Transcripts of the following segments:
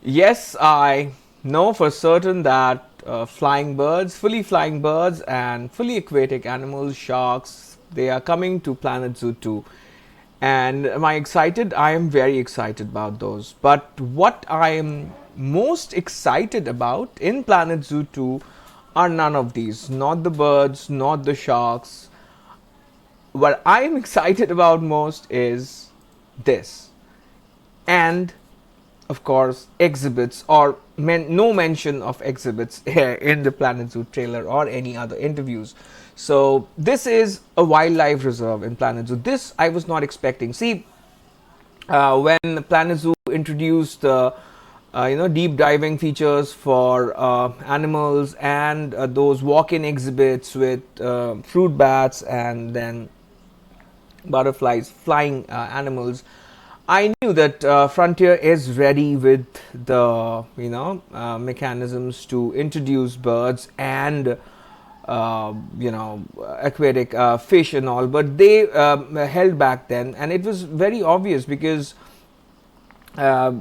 Yes, I know for certain that flying birds, fully flying birds, and fully aquatic animals, sharks, they are coming to Planet Zoo 2. And am I excited? I am very excited about those. But what I am most excited about in Planet Zoo 2 are none of these. Not the birds, not the sharks. What I am excited about most is this. And of course, exhibits or no mention of exhibits here in the Planet Zoo trailer or any other interviews. So this is a wildlife reserve in Planet Zoo. This I was not expecting. See, when Planet Zoo introduced the deep diving features for animals and those walk-in exhibits with fruit bats and then butterflies, flying animals, I knew that Frontier is ready with the mechanisms to introduce birds and aquatic fish and all, but they held back then, and it was very obvious because uh,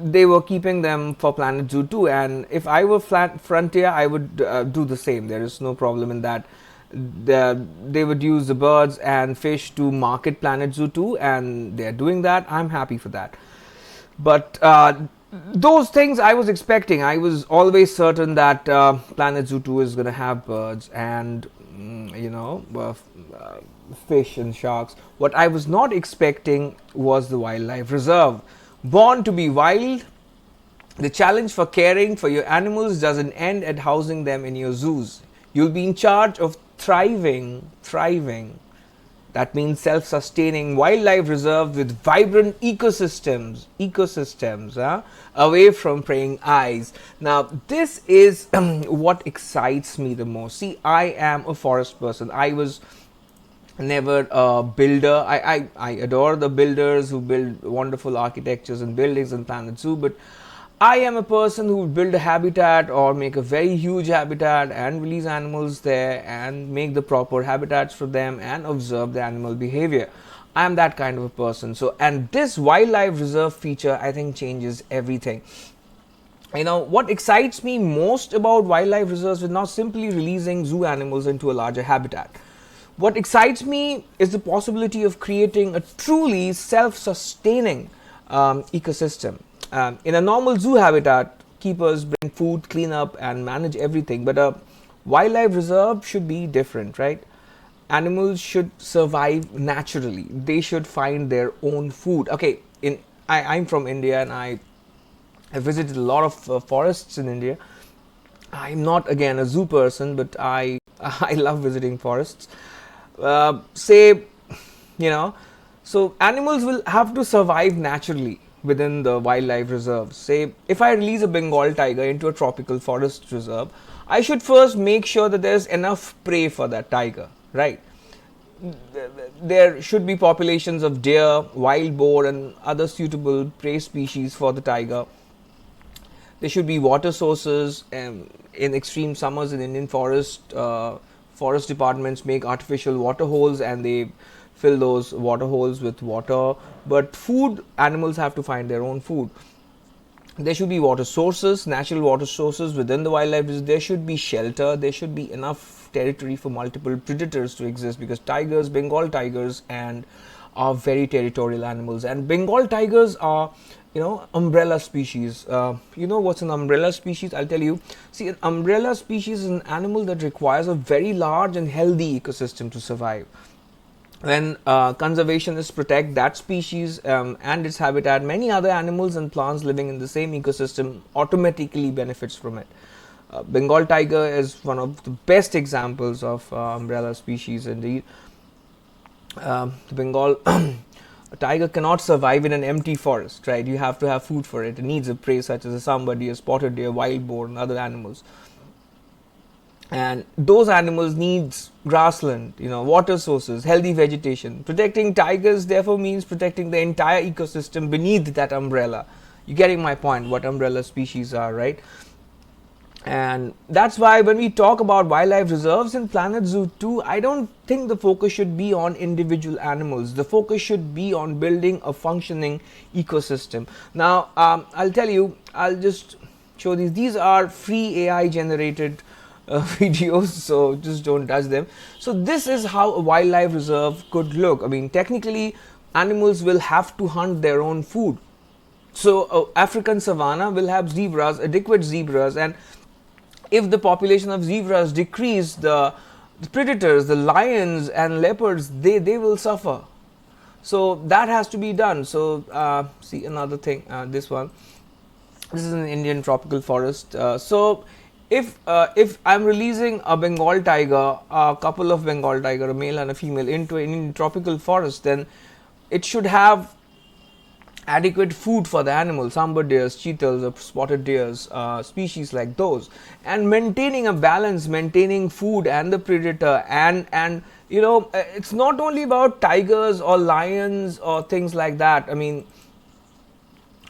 they were keeping them for Planet Zoo too. And if I were Frontier, I would do the same. There is no problem in that. They would use the birds and fish to market Planet Zoo 2, and they're doing that. I'm happy for that. But those things I was expecting. I was always certain that Planet Zoo 2 is going to have birds and fish and sharks. What I was not expecting was the wildlife reserve. Born to be wild, the challenge for caring for your animals doesn't end at housing them in your zoos. You'll be in charge of thriving. That means self-sustaining wildlife reserves with vibrant ecosystems, away from preying eyes. Now, this is what excites me the most. See, I am a forest person. I was never a builder. I adore the builders who build wonderful architectures and buildings in Planet Zoo, but I am a person who would build a habitat or make a very huge habitat and release animals there and make the proper habitats for them and observe the animal behavior. I am that kind of a person. So, and this wildlife reserve feature, I think, changes everything. What excites me most about wildlife reserves is not simply releasing zoo animals into a larger habitat. What excites me is the possibility of creating a truly self sustaining ecosystem. In a normal zoo habitat, keepers bring food, clean up, and manage everything. But a wildlife reserve should be different, right? Animals should survive naturally. They should find their own food. Okay, I'm from India and I have visited a lot of forests in India. I'm not again a zoo person, but I I love visiting forests. Say, you know, so animals will have to survive naturally within the wildlife reserve. Say, if I release a Bengal tiger into a tropical forest reserve, I should first make sure that there's enough prey for that tiger, right? There should be populations of deer, wild boar, and other suitable prey species for the tiger. There should be water sources. In extreme summers in Indian forest departments make artificial water holes and they fill those water holes with water. But food, animals have to find their own food. There should be water sources, natural water sources within the wildlife reserve. There should be shelter. There should be enough territory for multiple predators to exist, because tigers, Bengal tigers, and are very territorial animals. And Bengal tigers are, umbrella species. You know what's an umbrella species? I'll tell you. See, an umbrella species is an animal that requires a very large and healthy ecosystem to survive. When conservationists protect that species and its habitat, many other animals and plants living in the same ecosystem automatically benefits from it. Bengal tiger is one of the best examples of umbrella species indeed. The Bengal tiger cannot survive in an empty forest, right? You have to have food for it. It needs a prey such as a somebody, a spotted deer, wild boar, and other animals. And those animals needs grassland, water sources, healthy vegetation. Protecting tigers therefore means protecting the entire ecosystem beneath that umbrella. You getting my point? What umbrella species are, right? And that's why when we talk about wildlife reserves in Planet Zoo 2, I don't think the focus should be on individual animals. The focus should be on building a functioning ecosystem. Now, I'll tell you, I'll just show these. These are free AI generated videos, so just don't touch them. So, this is how a wildlife reserve could look. I mean, technically, animals will have to hunt their own food. So, African savanna will have zebras, adequate zebras, and if the population of zebras decrease, the predators, the lions and leopards, they will suffer. So that has to be done. So see another thing, this one. This is an Indian tropical forest. So if I'm releasing a Bengal tiger, a couple of Bengal tiger, a male and a female, into an Indian tropical forest, then it should have adequate food for the animals, sambar deers, cheetahs, or spotted deers, species like those, and maintaining a balance, maintaining food and the predator, and it's not only about tigers or lions or things like that. I mean,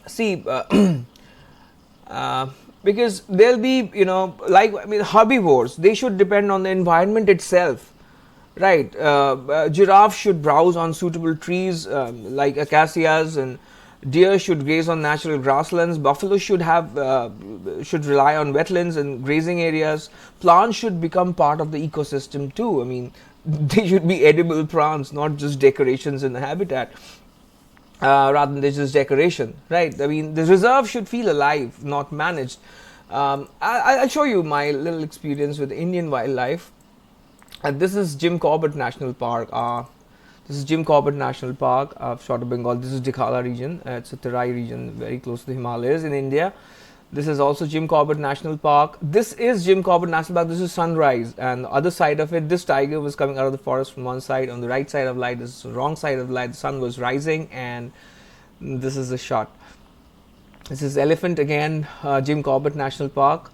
see, because there'll be, like, I mean, herbivores, they should depend on the environment itself. Right, giraffe should browse on suitable trees like acacias, and deer should graze on natural grasslands. Buffalo should rely on wetlands and grazing areas. Plants should become part of the ecosystem too. I mean, they should be edible plants, not just decorations in the habitat. Rather than just decoration, right? I mean, the reserve should feel alive, not managed. I'll show you my little experience with Indian wildlife. This is Jim Corbett National Park. This is Jim Corbett National Park of short of Bengal. This is Dikhala region. It's a Terai region, very close to the Himalayas in India. This is also Jim Corbett National Park. This is Jim Corbett National Park. This is sunrise, and the other side of it, this tiger was coming out of the forest from one side. On the right side of light, this is the wrong side of the light. The sun was rising, and this is the shot. This is elephant again, Jim Corbett National Park.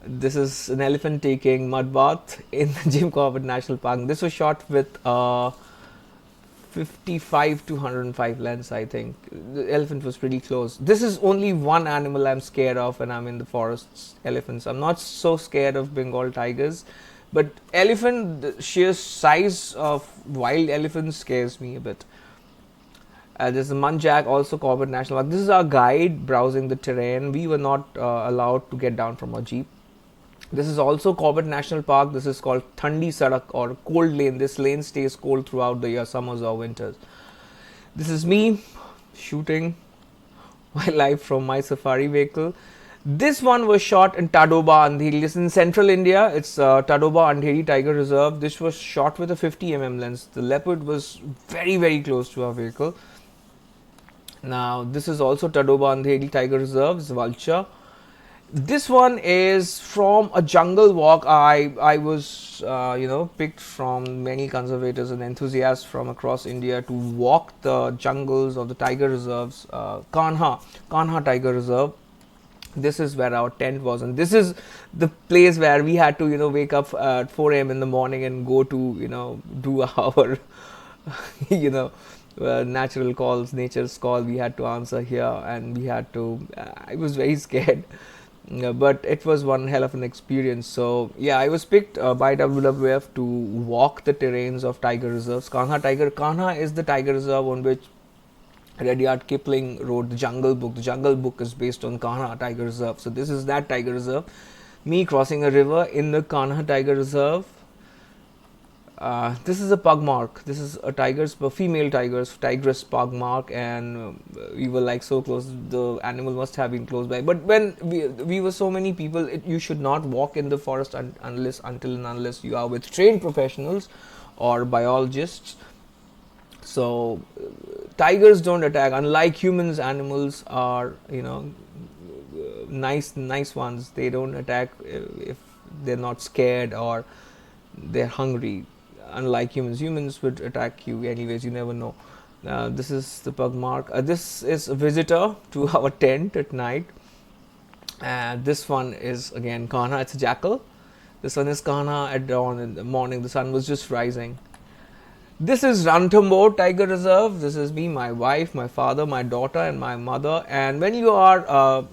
This is an elephant taking mud bath in the Jim Corbett National Park. This was shot with 55 to 105 lens, I think. The elephant was pretty close. This is only one animal I'm scared of when I'm in the forests, elephants. I'm not so scared of Bengal tigers, but elephant, the sheer size of wild elephants scares me a bit. There's a Manjak, also Corbett National Park. This is our guide browsing the terrain. We were not allowed to get down from our jeep. This is also Corbett National Park. This is called Thandi Sadak, or cold lane. This lane stays cold throughout the year, summers or winters. This is me shooting wildlife from my safari vehicle. This one was shot in Tadoba Andheri. This is in central India. It's Tadoba Andheri Tiger Reserve. This was shot with a 50 lens. The leopard was very, very close to our vehicle. Now, this is also Tadoba Andheri Tiger Reserve. It's vulture. This one is from a jungle walk. I was picked from many conservators and enthusiasts from across India to walk the jungles of the tiger reserves. Kanha Tiger Reserve. This is where our tent was, and this is the place where we had to wake up at 4 a.m. in the morning and go to do our natural calls, nature's call. We had to answer here, and we had to. I was very scared. But it was one hell of an experience. So yeah, I was picked by WWF to walk the terrains of tiger reserves. Kanha is the tiger reserve on which Rudyard Kipling wrote the Jungle Book. The Jungle Book is based on Kanha Tiger Reserve. So this is that tiger reserve. Me crossing a river in the Kanha Tiger Reserve. This is a pug mark. This is a female tigress pug mark, and we were like so close. The animal must have been close by. But when we were so many people, you should not walk in the forest unless you are with trained professionals or biologists. So tigers don't attack. Unlike humans, animals are nice ones. They don't attack if they're not scared or they're hungry. Unlike humans would attack you anyways. You never know. This is the pug mark. This is a visitor to our tent at night. This one is again Kanha. It's a jackal. This one is Kanha at dawn in the morning. The sun was just rising. This is Ranthambore Tiger Reserve. This is me, my wife, my father, my daughter, and my mother. And when you are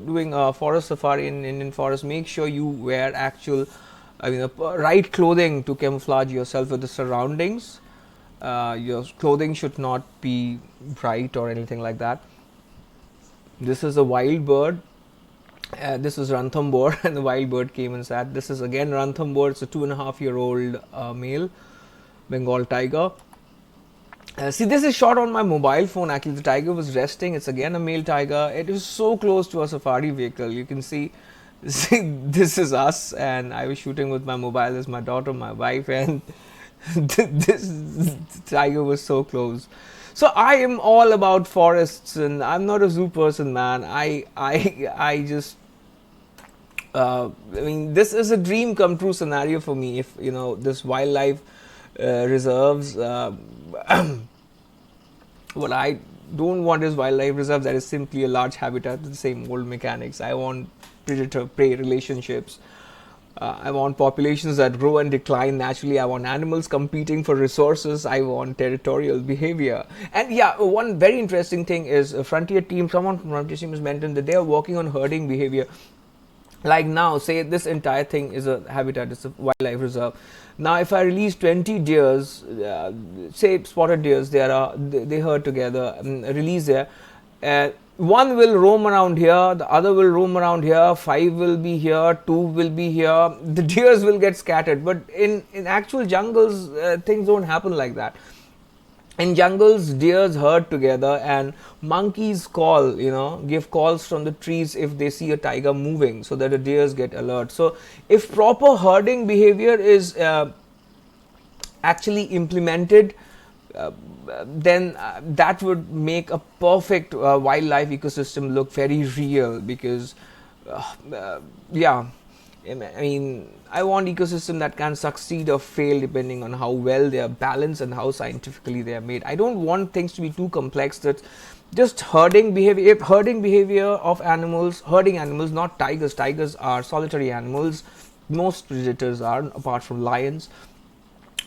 doing a forest safari in Indian forest, make sure you wear actual, right clothing to camouflage yourself with the surroundings. Your clothing should not be bright or anything like that. This is a wild bird. This is Ranthambore, and the wild bird came and sat. This is again Ranthambore. It's a 2.5-year-old male Bengal tiger. See, this is shot on my mobile phone. Actually, the tiger was resting. It's again a male tiger. It is so close to a safari vehicle. You can see, this is us, and I was shooting with my mobile. This is my daughter, my wife, and this tiger was so close. So I am all about forests, and I'm not a zoo person, man. I just this is a dream come true scenario for me. If this wildlife reserves, what I don't want is wildlife reserves that is simply a large habitat with the same old mechanics. I want predator prey relationships. I want populations that grow and decline naturally. I want animals competing for resources. I want territorial behavior. And yeah, one very interesting thing is a frontier team, someone from frontier team has mentioned that they are working on herding behavior. Like now, say this entire thing is a habitat, it's a wildlife reserve. Now, if I release 20 deers, say spotted deers, they herd together, release there. One will roam around here, the other will roam around here, 5 will be here, 2 will be here. The deers will get scattered. But in actual jungles, things don't happen like that. In jungles, deers herd together, and monkeys call, give calls from the trees if they see a tiger moving, so that the deers get alert. So if proper herding behavior is actually implemented, then that would make a perfect wildlife ecosystem look very real. Because yeah, I want ecosystem that can succeed or fail depending on how well they are balanced and how scientifically they are made. I don't want things to be too complex. That just herding behavior, of animals, herding animals, not tigers. Tigers are solitary animals. Most predators are, apart from lions.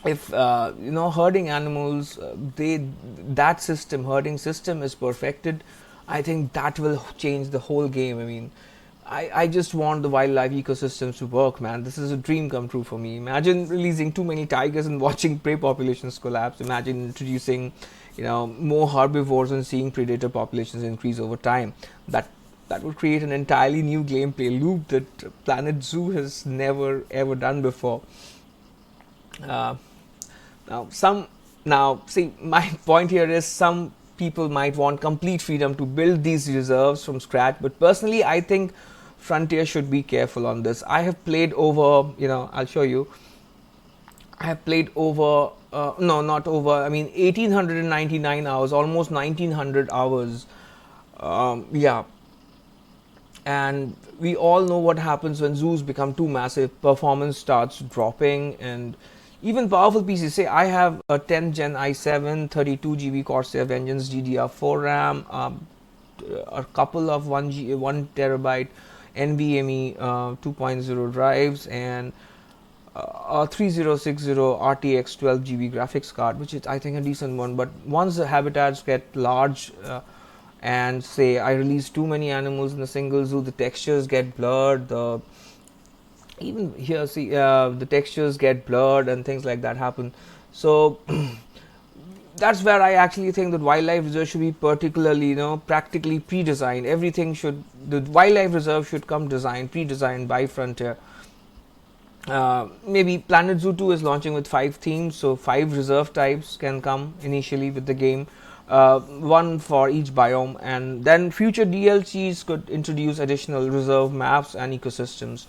If herding animals, herding system is perfected, I think that will change the whole game. I just want the wildlife ecosystems to work, man. This is a dream come true for me. Imagine releasing too many tigers and watching prey populations collapse. Imagine introducing, more herbivores and seeing predator populations increase over time. That would create an entirely new gameplay loop that Planet Zoo has never ever done before. See, my point here is some people might want complete freedom to build these reserves from scratch, but personally, I think Frontier should be careful on this. I have played over, I'll show you. I have played over, 1899 hours, almost 1900 hours. And we all know what happens when zoos become too massive. Performance starts dropping, and even powerful PCs. Say I have a 10 Gen i7, 32 GB Corsair Vengeance DDR4 RAM, a couple of 1 terabyte NVMe 2.0 drives, and a 3060 RTX 12 GB graphics card, which is I think a decent one. But once the habitats get large, and say I release too many animals in a single zoo, the textures get blurred. Even here, see, the textures get blurred and things like that happen. So that's where I actually think that wildlife reserve should be particularly, practically pre-designed. The wildlife reserve should come pre-designed by Frontier. Maybe Planet Zoo 2 is launching with 5 themes, so 5 reserve types can come initially with the game. One for each biome, and then future DLCs could introduce additional reserve maps and ecosystems.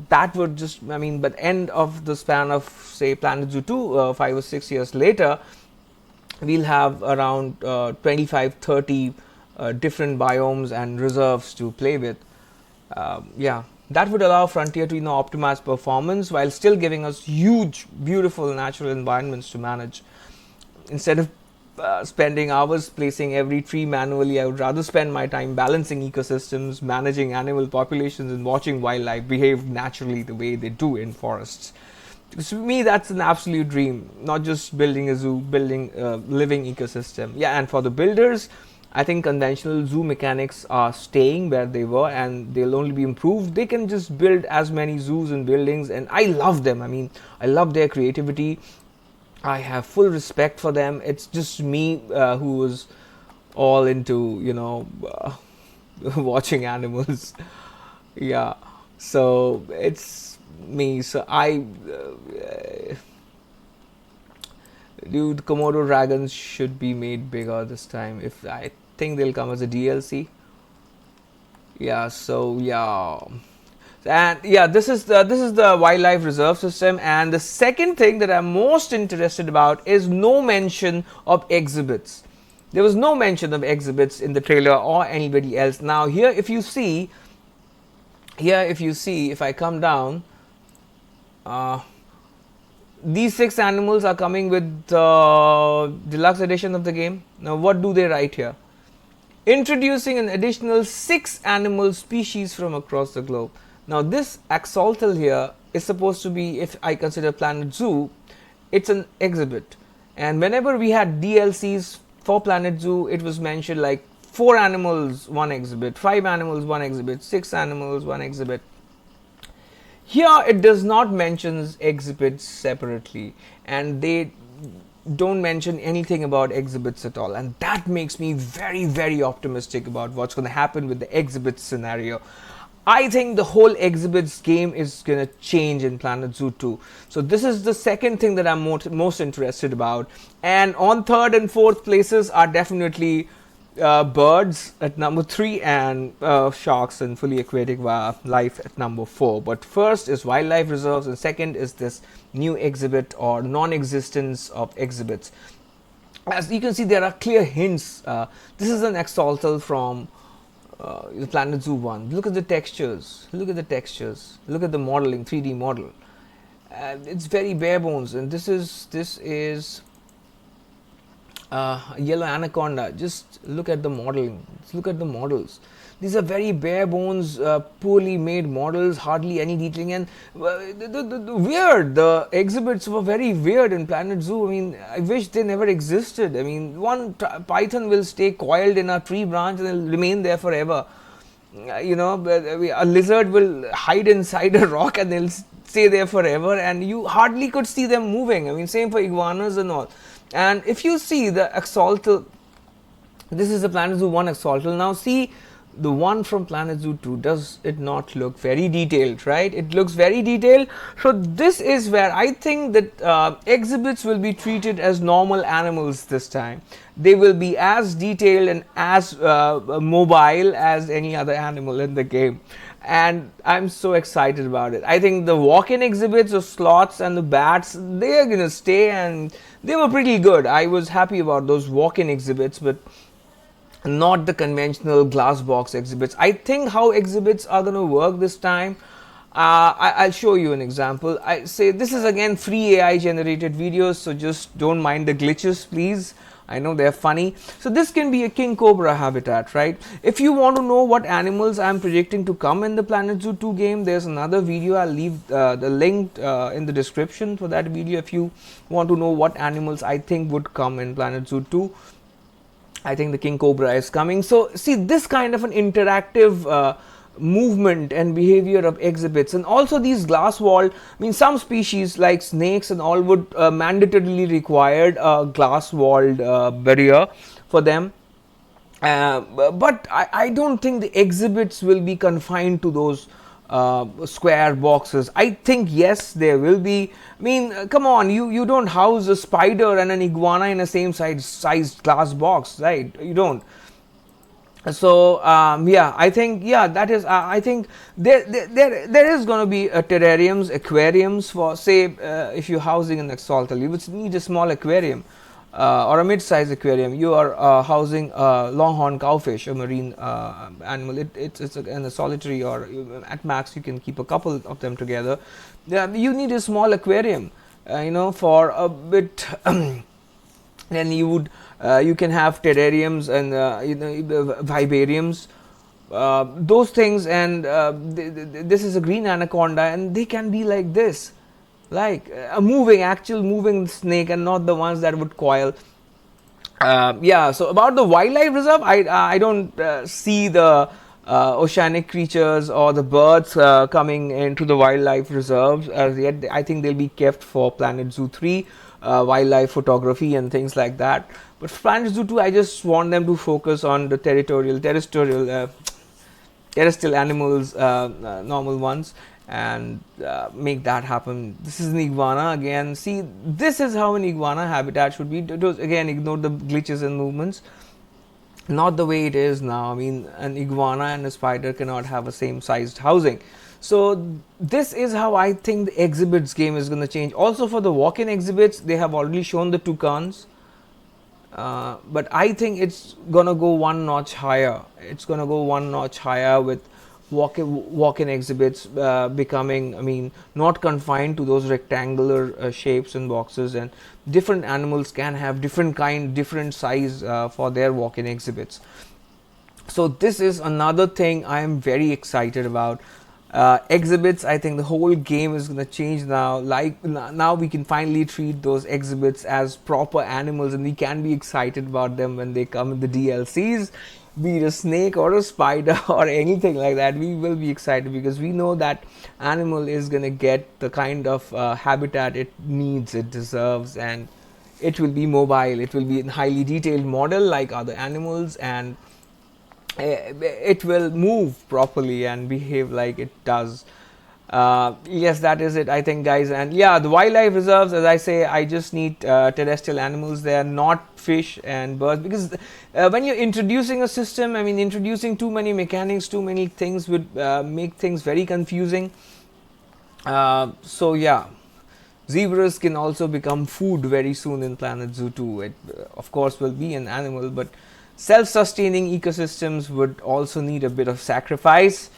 That would just, but end of the span of, say, Planet Zoo 2, 5 or 6 years later, we'll have around 25-30 different biomes and reserves to play with. That would allow Frontier to optimize performance while still giving us huge, beautiful natural environments to manage. Instead of spending hours placing every tree manually, I would rather spend my time balancing ecosystems, managing animal populations, and watching wildlife behave naturally the way they do in forests. Because to me, that's an absolute dream. Not just building a zoo, building a living ecosystem. Yeah, and for the builders, I think conventional zoo mechanics are staying where they were, and they'll only be improved. They can just build as many zoos and buildings, and I love them. I mean, I love their creativity. I have full respect for them. It's just me who was all into, watching animals. Yeah, so it's me. So dude, Komodo dragons should be made bigger this time. If I think they'll come as a DLC. Yeah. So yeah. And yeah, this is the wildlife reserve system. And the second thing that I'm most interested about is no mention of exhibits. There was no mention of exhibits in the trailer or anybody else. Now here, if I come down, uh, these 6 animals are coming with the deluxe edition of the game. Now, what do they write here? Introducing an additional 6 animal species from across the globe. Now, this axolotl here is supposed to be, if I consider Planet Zoo, it's an exhibit. And whenever we had DLCs for Planet Zoo, it was mentioned like 4 animals, 1 exhibit, 5 animals, 1 exhibit, 6 animals, 1 exhibit. Here it does not mention exhibits separately, and they don't mention anything about exhibits at all, and that makes me very, very optimistic about what's going to happen with the exhibits scenario. I think the whole exhibits game is going to change in Planet Zoo 2. So this is the second thing that I'm most interested about. And on third and fourth places are definitely birds at number 3, and sharks and fully aquatic life at number 4. But first is wildlife reserves, and second is this new exhibit or non-existence of exhibits. As you can see, there are clear hints. This is an axolotl from the Planet Zoo 1. Look at the textures. Look at the textures. Look at the modeling, 3D model. It's very bare bones, and this is yellow anaconda. Just look at the modeling. Look at the models. These are very bare bones, poorly made models, hardly any detailing, and the weird. The exhibits were very weird in Planet Zoo. I mean, I wish they never existed. I mean, one python will stay coiled in a tree branch and will remain there forever. A lizard will hide inside a rock and they'll stay there forever, and you hardly could see them moving. I mean, same for iguanas and all. And if you see the axolotl, this is the Planet Zoo 1 axolotl. Now see the one from Planet Zoo 2, does it not look very detailed, right? It looks very detailed. So this is where I think that exhibits will be treated as normal animals this time. They will be as detailed and as mobile as any other animal in the game. And I'm so excited about it. I think the walk-in exhibits of sloths and the bats, they are going to stay, and they were pretty good. I was happy about those walk-in exhibits, but not the conventional glass box exhibits. I think how exhibits are going to work this time, I'll show you an example. I say this is again free AI generated videos, so just don't mind the glitches, please. I know they're funny. So this can be a king cobra habitat, right? If you want to know what animals I'm predicting to come in the Planet Zoo 2 game, there's another video. I'll leave the link in the description for that video if you want to know what animals I think would come in Planet Zoo 2. I think the king cobra is coming. So see, this kind of an interactive movement and behavior of exhibits, and also these glass walled, I mean, some species like snakes and all would mandatorily require a glass walled barrier for them. But I don't think the exhibits will be confined to those square boxes. I think yes, there will be. I mean, come on, you don't house a spider and an iguana in a same sized glass box, right? You don't. So yeah, I think that is. I think there is going to be terrariums, aquariums for, say, if you're housing an axolotl, you would need a small aquarium. Or a mid-sized aquarium. You are housing a longhorn cowfish, a marine animal. It's in a solitary, or at max you can keep a couple of them together. You need a small aquarium, for a bit. Then you can have terrariums and vivariums. Those things, and this is a green anaconda, and they can be like this, like a actual moving snake, and not the ones that would coil. Yeah, so about the wildlife reserve, I don't see the oceanic creatures or the birds coming into the wildlife reserves as yet. I think they'll be kept for Planet Zoo 3, wildlife photography and things like that. But for Planet Zoo 2, I just want them to focus on the terrestrial animals, normal ones, and make that happen. This is an iguana again. See, this is how an iguana habitat should be. Again, ignore the glitches and movements. Not the way it is now. I mean, an iguana and a spider cannot have a same sized housing. So this is how I think the exhibits game is going to change. Also for the walk-in exhibits, they have already shown the toucans, but I think it's gonna go one notch higher. It's gonna go one notch higher with walk-in exhibits becoming, I mean, not confined to those rectangular shapes and boxes, and different animals can have different size for their walk-in exhibits. So this is another thing I am very excited about. Exhibits, I think the whole game is going to change now. Like now we can finally treat those exhibits as proper animals, and we can be excited about them when they come in the DLCs. Be it a snake or a spider or anything like that, we will be excited because we know that animal is going to get the kind of habitat it needs, it deserves, and it will be mobile. It will be a highly detailed model like other animals, and it will move properly and behave like it does. Yes, that is it, I think, guys. And yeah, the wildlife reserves, as I say, I just need terrestrial animals there, not fish and birds, because when you're introducing a system, I mean, introducing too many mechanics, too many things would make things very confusing. So yeah, zebras can also become food very soon in Planet Zoo 2. It, of course, will be an animal, but self-sustaining ecosystems would also need a bit of sacrifice.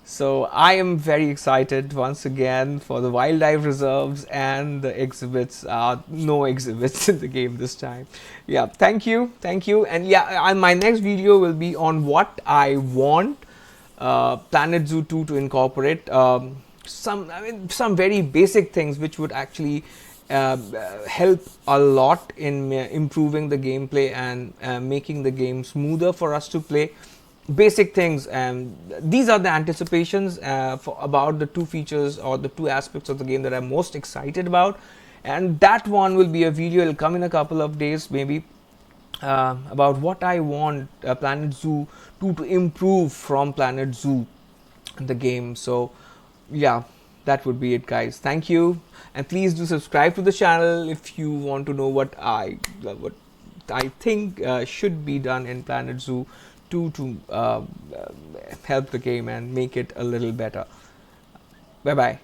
So I am very excited once again for the wildlife reserves and the exhibits. No exhibits in the game this time. Yeah, thank you. And yeah, my next video will be on what I want Planet Zoo 2 to incorporate. Some very basic things which would actually help a lot in improving the gameplay and making the game smoother for us to play. Basic things, and these are the anticipations about the two features or the two aspects of the game that I'm most excited about, and that one will be a video. It'll come in a couple of days maybe, about what I want Planet Zoo 2 to improve from Planet Zoo, the game. So yeah, that would be it, guys. Thank you, and please do subscribe to the channel if you want to know what I think should be done in Planet Zoo 2 to help the game and make it a little better. Bye bye.